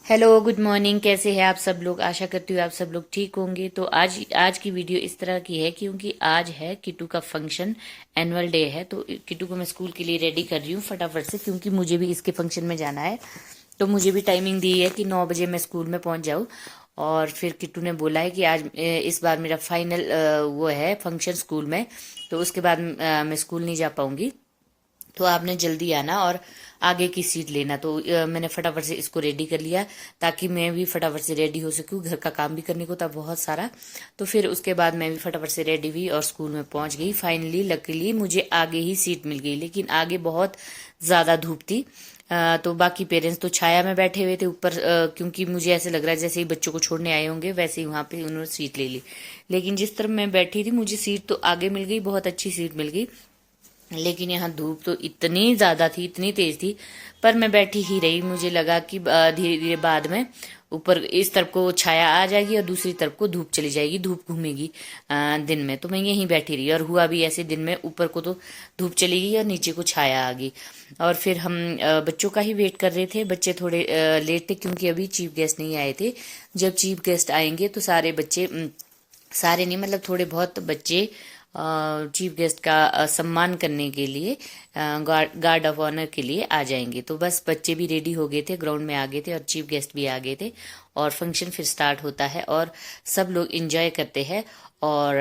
Hello good morning. कैसे हैं आप सब लोग? आशा करती हूँ आप सब लोग ठीक होंगे। तो आज की वीडियो इस तरह की है क्योंकि आज है किट्टू का फंक्शन, एनुअल डे है। तो किट्टू को मैं स्कूल के लिए रेडी कर रही हूँ फटाफट से, क्योंकि मुझे भी इसके फंक्शन में जाना है। तो मुझे भी टाइमिंग दी है कि 9 बजे मैं स्कूल में पहुंच जाऊँ। और फिर किट्टू ने बोला है कि आज इस बार मेरा फाइनल वो है फंक्शन स्कूल में, तो उसके बाद मैं स्कूल नहीं जा पाऊंगी, तो आपने जल्दी आना और आगे की सीट लेना। तो मैंने फटाफट से इसको रेडी कर लिया ताकि मैं भी फटाफट से रेडी हो सकूं। घर का काम भी करने को था बहुत सारा। तो फिर उसके बाद मैं भी फटाफट से रेडी हुई और स्कूल में पहुंच गई। फाइनली लकीली मुझे आगे ही सीट मिल गई, लेकिन आगे बहुत ज्यादा धूप थी। तो बाकी पेरेंट्स तो छाया में बैठे हुए थे ऊपर, क्योंकि मुझे ऐसे लग रहा है जैसे ही बच्चों को छोड़ने आए होंगे वैसे ही वहां पे उन्होंने सीट ले ली। लेकिन जिस तरह मैं बैठी थी मुझे सीट तो आगे मिल गई, बहुत अच्छी सीट मिल गई। लेकिन यहाँ धूप तो इतनी ज्यादा थी, इतनी तेज थी, पर मैं बैठी ही रही। मुझे लगा कि धीरे धीरे बाद में ऊपर इस तरफ को छाया आ जाएगी और दूसरी तरफ को धूप चली जाएगी, धूप घूमेगी दिन में। तो मैं यहीं बैठी रही और हुआ भी ऐसे। दिन में ऊपर को तो धूप चली गई और नीचे को छाया आ गई। और फिर हम बच्चों का ही वेट कर रहे थे। बच्चे थोड़े लेट थे क्योंकि अभी चीफ गेस्ट नहीं आए थे। जब चीफ गेस्ट आएंगे तो सारे बच्चे, सारे नहीं मतलब थोड़े बहुत बच्चे चीफ गेस्ट का सम्मान करने के लिए, गार्ड ऑफ ऑनर के लिए आ जाएंगे। तो बस बच्चे भी रेडी हो गए थे, ग्राउंड में आ गए थे और चीफ गेस्ट भी आ गए थे। और फंक्शन फिर स्टार्ट होता है और सब लोग एंजॉय करते हैं। और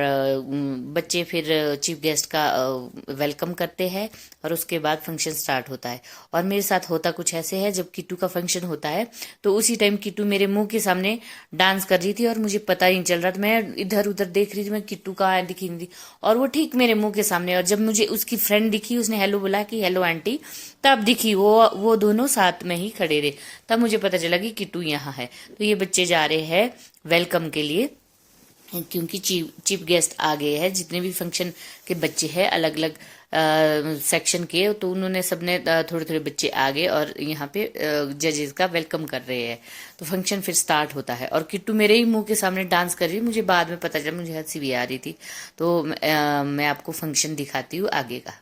बच्चे फिर चीफ गेस्ट का वेलकम करते हैं और उसके बाद फंक्शन स्टार्ट होता है। और मेरे साथ होता कुछ ऐसे है, जब किट्टू का फंक्शन होता है तो उसी टाइम किट्टू मेरे मुंह के सामने डांस कर रही थी और मुझे पता ही नहीं चल रहा था। मैं इधर उधर देख रही थी, मैं किट्टू कहाँ दिखी नहीं थी, और वो ठीक मेरे मुंह के सामने। और जब मुझे उसकी फ्रेंड दिखी, उसने हेलो बोला कि हेलो आंटी, तब दिखी वो दोनों साथ में ही खड़े रहे। तब मुझे पता चला कि किट्टू यहाँ है। तो ये बच्चे जा रहे हैं वेलकम के लिए, क्योंकि चीफ गेस्ट आ गए हैं। जितने भी फंक्शन के बच्चे हैं अलग अलग सेक्शन के, तो उन्होंने सबने थोड़े थोड़े बच्चे आ गए और यहाँ पे जजेस का वेलकम कर रहे हैं। तो फंक्शन फिर स्टार्ट होता है और किट्टू मेरे ही मुंह के सामने डांस कर रही है। मुझे बाद में पता चला, मुझे हंसी भी आ रही थी। तो मैं आपको फंक्शन दिखाती हूँ आगे का।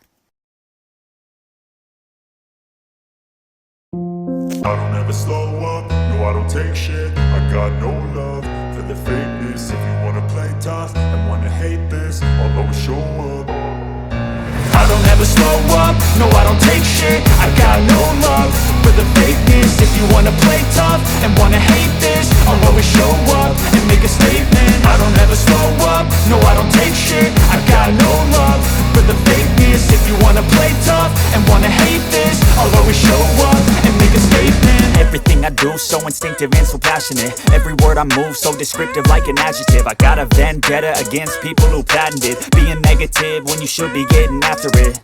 I don't ever slow up, no I don't take shit. I got no love for the fakeness. If you wanna play tough and wanna hate this, I'll always show up. I don't ever slow up, no I don't take shit. I got no love for the fakeness. If you wanna play tough and wanna hate this, I'll always show up and make a statement. I don't ever slow up, no I don't take shit. I got no love for the fakeness. If you wanna play tough and wanna hate this, I'll always show up and make a statement. Everything I do so instinctive and so passionate. Every word I move so descriptive like an adjective. I got a vendetta against people who patented being negative when you should be getting after it.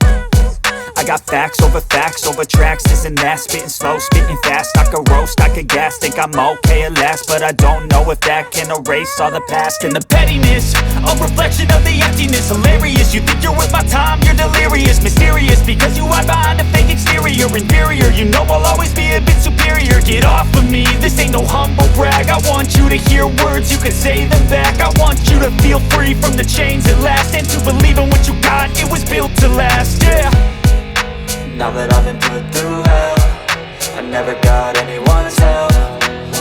I got facts over tracks, this and that. Spitting slow, spitting fast. I could roast, I could gas. Think I'm okay at last, but I don't know if that can erase all the past. And the pettiness, a reflection of the emptiness. Hilarious, you think you're worth my time, you're delirious. Mysterious, because you hide behind a fake exterior. Inferior, you know I'll always be a bit superior. Get off of me, this ain't no humble brag. I want you to hear words, you can say them back. I want you to feel free from the chains at last, and to believe in what you got, it was built to last, yeah. Now that I've been put through hell, I never got anyone's help.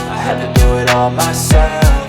I had to do it all myself.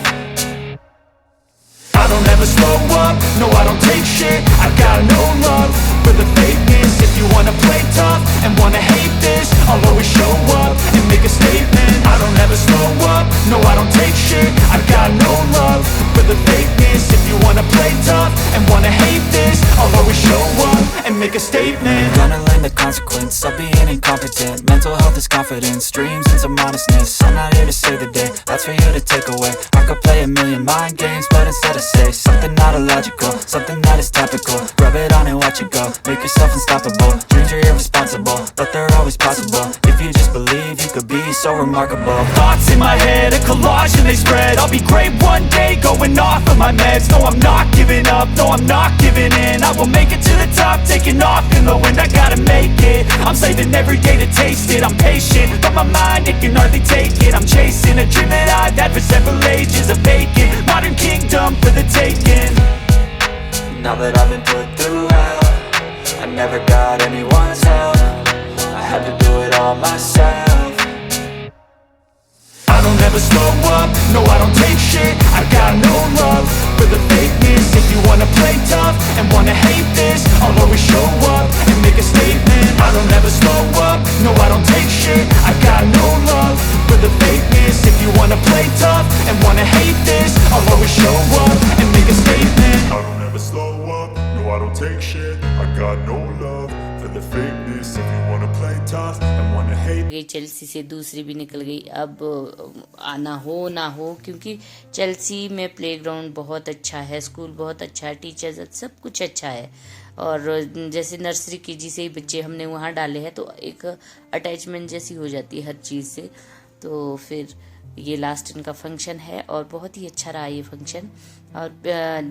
I don't ever slow up, no I don't take shit. I got no love for the fakeness. If you wanna play tough and wanna hate this, I'll always show up and make a statement. I don't ever slow up, no I don't take shit. I got no love for the fakeness. If you wanna play tough and wanna hate this, I'll always show up and make a statement. Gonna learn the consequence of being incompetent. Mental health is confidence, dreams and some honestness. I'm not here to save the day, that's for you to take away. I could play a million mind games, but instead I say something not illogical, something that is topical. Rub it on and watch it go, make yourself unstoppable. Dreams are irresponsible, but they're always possible. If you just believe, you could be so remarkable. Thoughts in my head, a collage and they spread. I'll be great one day, going off of my meds. No, I'm not giving up, no, I'm not giving in. I will make it to the top, taking off in the wind. I gotta make it, I'm saving every day to taste it. I'm patient, but my mind, it can hardly take it. I'm chasing a dream that I've had for several ages. A vacant, modern kingdom for the taking. Now that I've been put through hell, I never got anyone's help. I had to do it all myself. I don't don't ever slow up, no I don't take shit. I got no love for the fakeness. If you wanna play tough and wanna hate this, I'll always show up and make a statement. I don't ever slow up, no I don't take shit. I got no love for the fakeness. If you wanna play tough and wanna hate this, I'll always show up and make a statement. I don't ever slow up, no I don't take shit. I got no love for the fakeness. If you wanna play tough and wanna hate गई Chelsea से दूसरी भी निकल गई। अब आना हो ना हो, क्योंकि चेल्सी में प्लेग्राउंड बहुत अच्छा है, स्कूल बहुत अच्छा है, टीचर्स सब कुछ अच्छा है। और जैसे नर्सरी केजी से ही बच्चे हमने वहाँ डाले हैं तो एक अटैचमेंट जैसी हो जाती है हर चीज़ से। तो फिर ये लास्ट इनका फंक्शन है और बहुत ही अच्छा रहा ये फंक्शन। और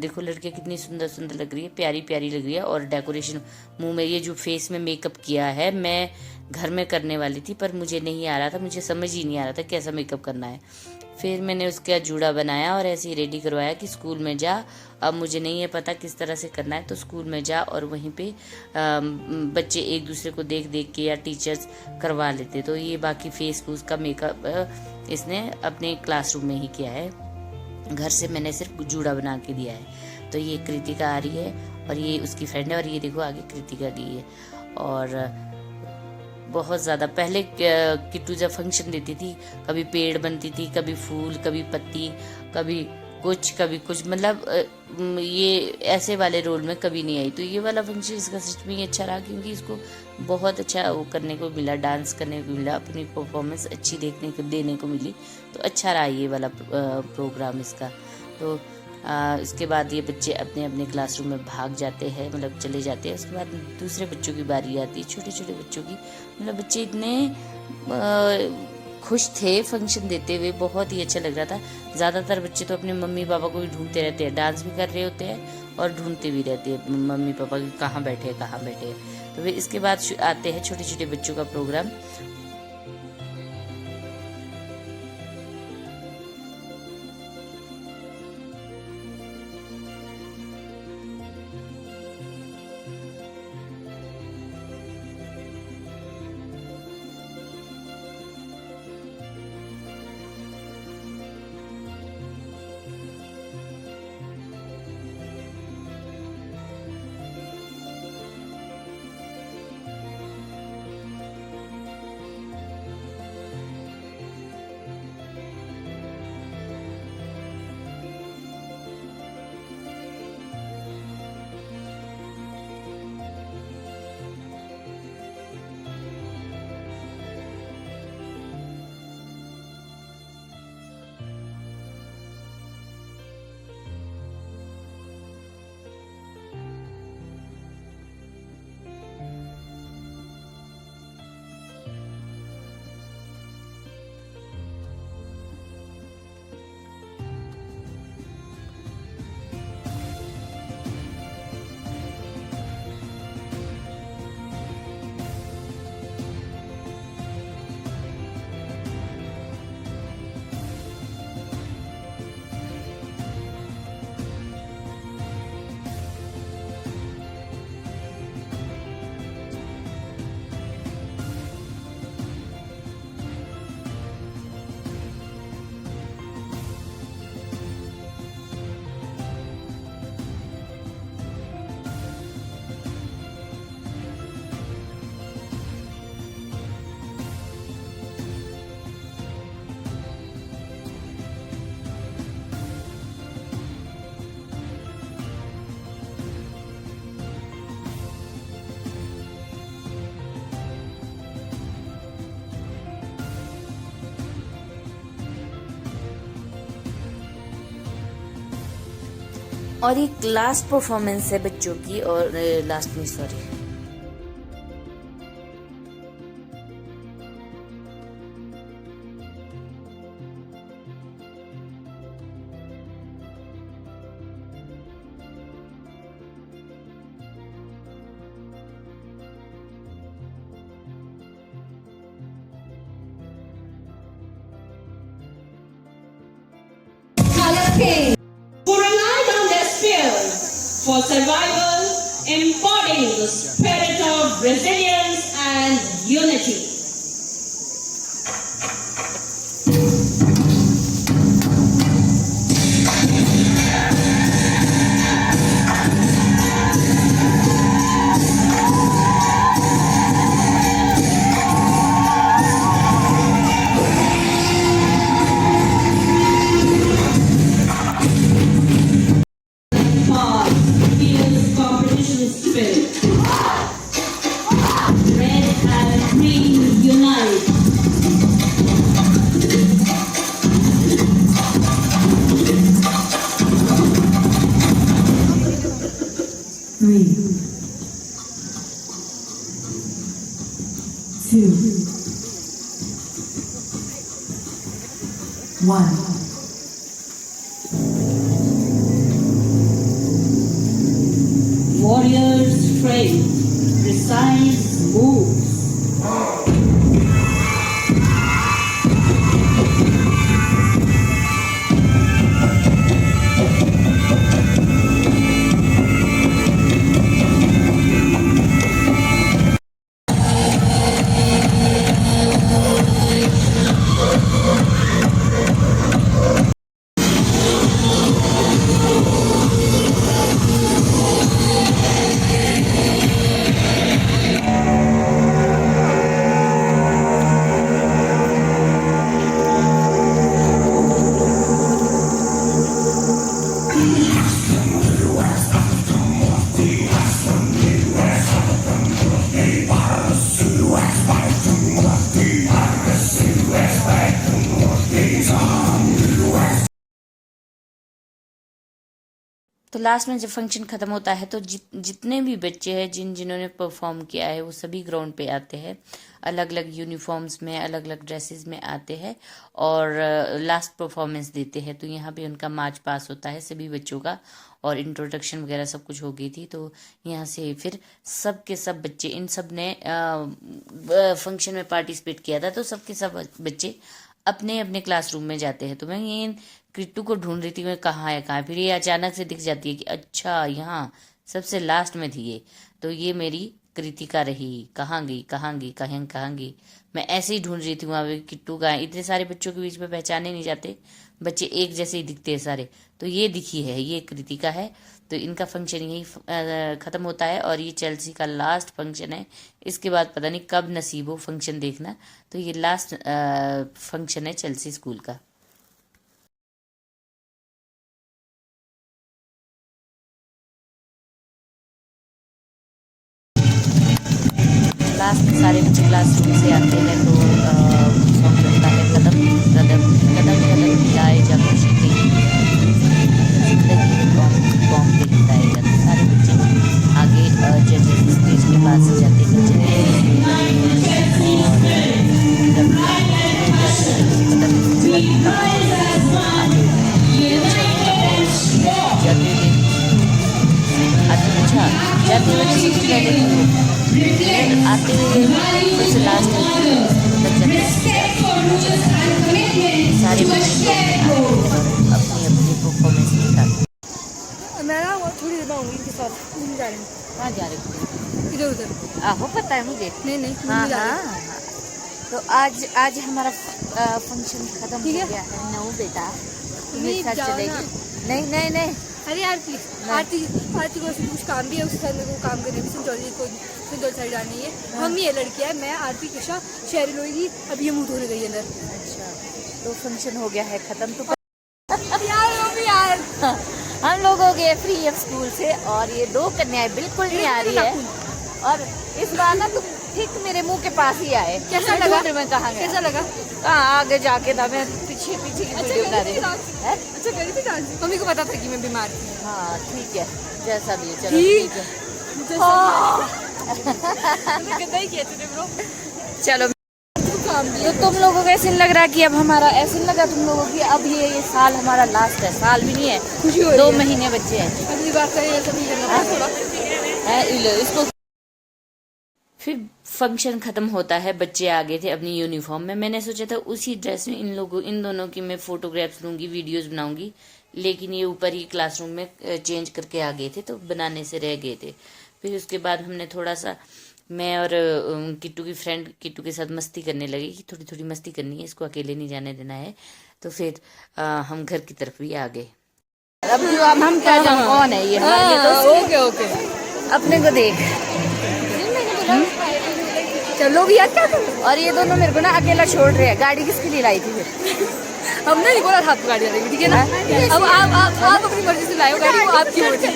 देखो लड़कियाँ कितनी सुंदर सुंदर लग रही है, प्यारी प्यारी लग रही है। और डेकोरेशन मुंह में ये जो फेस में मेकअप किया है, मैं घर में करने वाली थी पर मुझे नहीं आ रहा था, मुझे समझ ही नहीं आ रहा था कैसा मेकअप करना है। फिर मैंने उसका जूड़ा बनाया और ऐसे ही रेडी करवाया कि स्कूल में जा, अब मुझे नहीं है पता किस तरह से करना है, तो स्कूल में जा और वहीं पे बच्चे एक दूसरे को देख देख के या टीचर्स करवा लेते। तो ये बाकी फेस फूस का मेकअप इसने अपने क्लासरूम में ही किया है, घर से मैंने सिर्फ जूड़ा बना के दिया है। तो ये कृतिका आ रही है और ये उसकी फ्रेंड है और ये देखो आगे कृतिका गई है। और बहुत ज़्यादा पहले किट्टू जब फंक्शन देती थी, कभी पेड़ बनती थी, कभी फूल, कभी पत्ती, कभी कुछ, मतलब ये ऐसे वाले रोल में कभी नहीं आई। तो ये वाला फंक्शन इसका सच में अच्छा रहा, क्योंकि इसको बहुत अच्छा वो करने को मिला, डांस करने को मिला, अपनी परफॉर्मेंस अच्छी देने को मिली। तो अच्छा रहा ये वाला प्रोग्राम इसका। तो इसके बाद ये बच्चे अपने अपने क्लासरूम में भाग जाते हैं, मतलब चले जाते हैं। उसके बाद दूसरे बच्चों की बारी आती है, छोटे छोटे बच्चों की। मतलब बच्चे इतने खुश थे फंक्शन देते हुए, बहुत ही अच्छा लग रहा था। ज़्यादातर बच्चे तो अपने मम्मी पापा को भी ढूंढते रहते हैं, डांस भी कर रहे होते हैं और ढूंढते भी रहते हैं मम्मी पापा की कहाँ बैठे हैं। तो फिर इसके बाद आते हैं छोटे छोटे बच्चों का प्रोग्राम। और एक लास्ट परफॉर्मेंस है बच्चों की, और लास्ट में sorry who relied on their spears for survival, embodying the spirit of resilience and unity. 1. Warrior strength, precise moves. तो लास्ट में जब फंक्शन खत्म होता है तो जितने भी बच्चे हैं जिन्होंने परफॉर्म किया है वो सभी ग्राउंड पे आते हैं, अलग अलग यूनिफॉर्म्स में, अलग अलग ड्रेसेस में आते हैं और लास्ट परफॉर्मेंस देते हैं। तो यहाँ पे उनका मार्च पास होता है सभी बच्चों का और इंट्रोडक्शन वगैरह सब कुछ हो गई थी। तो यहाँ से फिर सब के सब बच्चे, इन सब ने फंक्शन में पार्टिसिपेट किया था, तो सब के सब बच्चे अपने अपने क्लासरूम में जाते हैं। तो मैं ये किट्टू को ढूंढ रही थी, मैं कहाँ है कहाँ, फिर ये अचानक से दिख जाती है कि अच्छा यहाँ सबसे लास्ट में थी ये। तो ये मेरी कृतिका रही, कहाँ गई कहाँ गई कहाँ गई। मैं ऐसे ही ढूंढ रही थी वहाँ पे किट्टू का। इतने सारे बच्चों के बीच में पहचाने नहीं जाते, बच्चे एक जैसे ही दिखते हैं सारे। तो ये दिखी है, ये कृतिका है। तो इनका फंक्शन यही ख़त्म होता है और ये चेल्सी का लास्ट फंक्शन है। इसके बाद पता नहीं कब नसीब हो फंक्शन देखना। तो ये लास्ट फंक्शन है चेल्सी स्कूल का। लास्ट में सारे बच्चे क्लासरूम से आते हैं तो सॉन्ग चलता है कदम कदम कदम कदम मिलाए जा खुशी के जिंदगी बॉम्ब पे हिलाएगा। तो सारे बच्चे आगे जजेस स्टेज के पास जाते हैं, जाते हुए सबसे पहले आते हुए सबसे लास्ट तक जाते सारे बच्चे अपनी अपनी परफॉर्मेंस दिखाते। मैं ना थोड़ी देर में आऊंगी इनके साथ घूमने जा रही हूँ। कहाँ जा रहे हो? इधर उधर। आहो पता है मुझे। नहीं हाँ घूमने जा रही हाँ हूँ। तो आज हमारा फंक्शन खत्म हो गया है। नो बेटा मेरे साथ चलेगी? नहीं अरे यार प्लीज, आरती को कुछ काम भी है, उसके साथ मेरे को काम करने भी सिंदौली साइड जानी है। हम ये लड़कियाँ हैं, मैं आरती कृष्णा शहरी लोगी, अभी ये मुँह धोने गई अंदर। अच्छा तो फंक्शन हो गया है खत्म। तो यार हम लोग हो गए फ्री अब स्कूल से और ये दो कन्याएं बिल्कुल नहीं आ रही है। और इस बार ना तुम ठीक मेरे मुंह के पास ही आए। कैसा लगा? मैं कहाँ गया? कैसा लगा? कहाँ आगे जाके था, मैं पीछे की वीडियो बना रही हूँ। अच्छा करी थी डांस? मम्मी को पता था कि मैं बीमार थी। हाँ ठीक है, जैसा भी है चलो ठीक है। चलो तो तुम लोगों को ऐसे लग रहा है कि अब हमारा ऐसे लगा तुम लोगों की अब ये साल हमारा लास्ट है? साल भी नहीं है, खुशी हो 2 महीने बच्चे हैं। अगली बार का ये सब नहीं करना थोड़ा। इसको फिर फंक्शन खत्म होता है, बच्चे आ गए थे अपनी यूनिफॉर्म में। मैंने सोचा था उसी ड्रेस में इन दोनों की मैं फोटोग्राफ्स लूंगी, वीडियोस बनाऊंगी, लेकिन ये ऊपर ही क्लासरूम में चेंज करके आ गए थे तो बनाने से रह गए थे। फिर उसके बाद हमने थोड़ा सा, मैं और किट्टू की फ्रेंड किट्टू के साथ मस्ती करने लगी कि थोड़ी थोड़ी मस्ती करनी है, इसको अकेले नहीं जाने देना है। तो फिर हम घर की तरफ भी आ गए। अब हम क्या जान कौन है ये हमारे लिए? तो ओके अपने को देख चलो भी यार क्या करूं? और ये दोनों मेरे को ना अकेला छोड़ रहे हैं। गाड़ी किसके लिए लाई थी फिर? हमने नहीं बोला था आपको गाड़ी आ रही, ठीक है ना? अब आप अपनी मर्जी से लाए हो गाड़ी, वो आपकी मर्जी।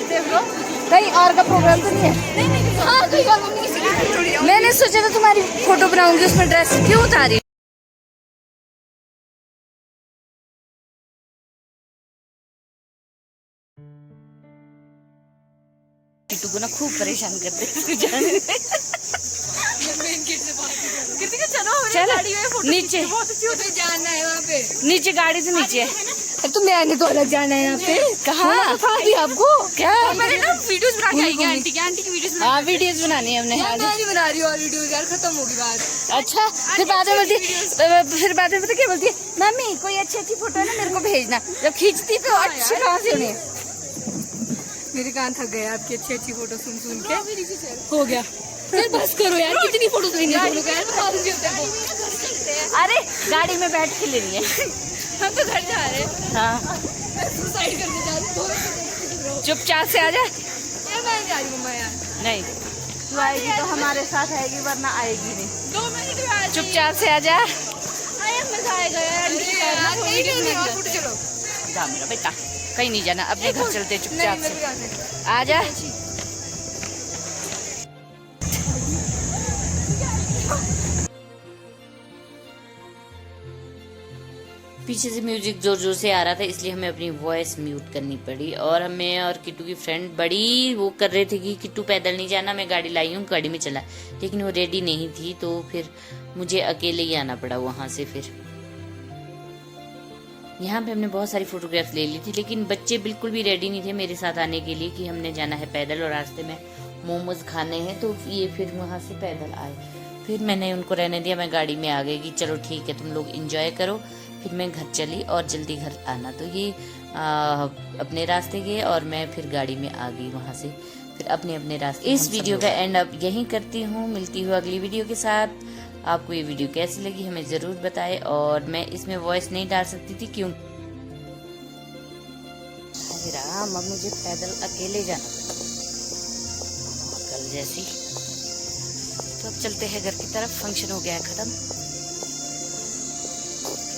कहीं और का प्रोग्राम तो नहीं है? हाँ कोई बात नहीं। मैंने सोचा था तुम्हारी फोटो बनाऊंगी, उसमें ड्रेस क्यों उतारी? टीटू को ना खूब परेशान करते चलो नीचे जानना है वहाँ पे। नीचे गाड़ी से नीचे है। अब तो मैंने तो अलग जाना है यहाँ पे। कहाँ कहाँ भी आपको क्या? मैंने ना वीडियोस बना के आई है आंटी की वीडियोस हाँ वीडियोस बनानी है हमने आज। मैं नहीं बना रही हूँ और वीडियोस यार खत्म होगी बात। अच्छा फिर बाद में बोलती फिर बाद में पता क्या बोलती है, मम्मी कोई अच्छी अच्छी फोटो है ना मेरे को भेजना। जब खींचती तो अच्छी कहाँ से उन्हें। मेरे कान थक गए आपकी अच्छी अच्छी फोटो सुन सुन के। हो गया यार बस करो यार, कितनी फोटो लेंगे हम लोग यार। अरे गाड़ी में बैठ के लेनी है। हम तो घर जा रहे हैं। हाँ सुसाइड करने जा रहे हैं। चुपचाप से आ जा। यार मैं नहीं जा रही मम्मा यार। नहीं तू आएगी तो हमारे साथ आएगी वरना आएगी नहीं। 2 मिनट में आ जाएगी। चुपचाप से आ जा। अरे मजा आएगा यार। नहीं चलो जा मेरा बेटा, कहीं नहीं जाना, अपने घर चलते चुपचाप नहीं, से आ जा। पीछे से म्यूजिक जोर जोर से आ रहा था इसलिए हमें अपनी वॉइस म्यूट करनी पड़ी। और हमें और किट्टू की फ्रेंड बड़ी वो कर रहे थे कि किट्टू पैदल नहीं जाना, मैं गाड़ी लाई हूँ, गाड़ी में चला, लेकिन वो रेडी नहीं थी तो फिर मुझे अकेले ही आना पड़ा वहां से। फिर यहाँ पे हमने बहुत सारी फोटोग्राफ्स ले ली थी, लेकिन बच्चे बिल्कुल भी रेडी नहीं थे मेरे साथ आने के लिए कि हमने जाना है पैदल और रास्ते में मोमोज खाने हैं, तो ये फिर वहां से पैदल आए। फिर मैंने उनको रहने दिया, मैं गाड़ी में आ गई कि चलो ठीक है तुम लोग एंजॉय करो। फिर मैं घर चली और जल्दी घर आना, तो ये अपने रास्ते गए और मैं फिर गाड़ी में आ गई वहां से, फिर अपने अपने रास्ते। इस वीडियो का एंड अब यहीं करती हूँ, मिलती हूँ अगली वीडियो के साथ। आपको ये वीडियो कैसी लगी हमें जरूर बताएं। और मैं इसमें वॉइस नहीं डाल सकती थी क्यों, राम अब मुझे पैदल अकेले जाना कल जैसी। तो अब चलते हैं घर की तरफ, फंक्शन हो गया है खत्म।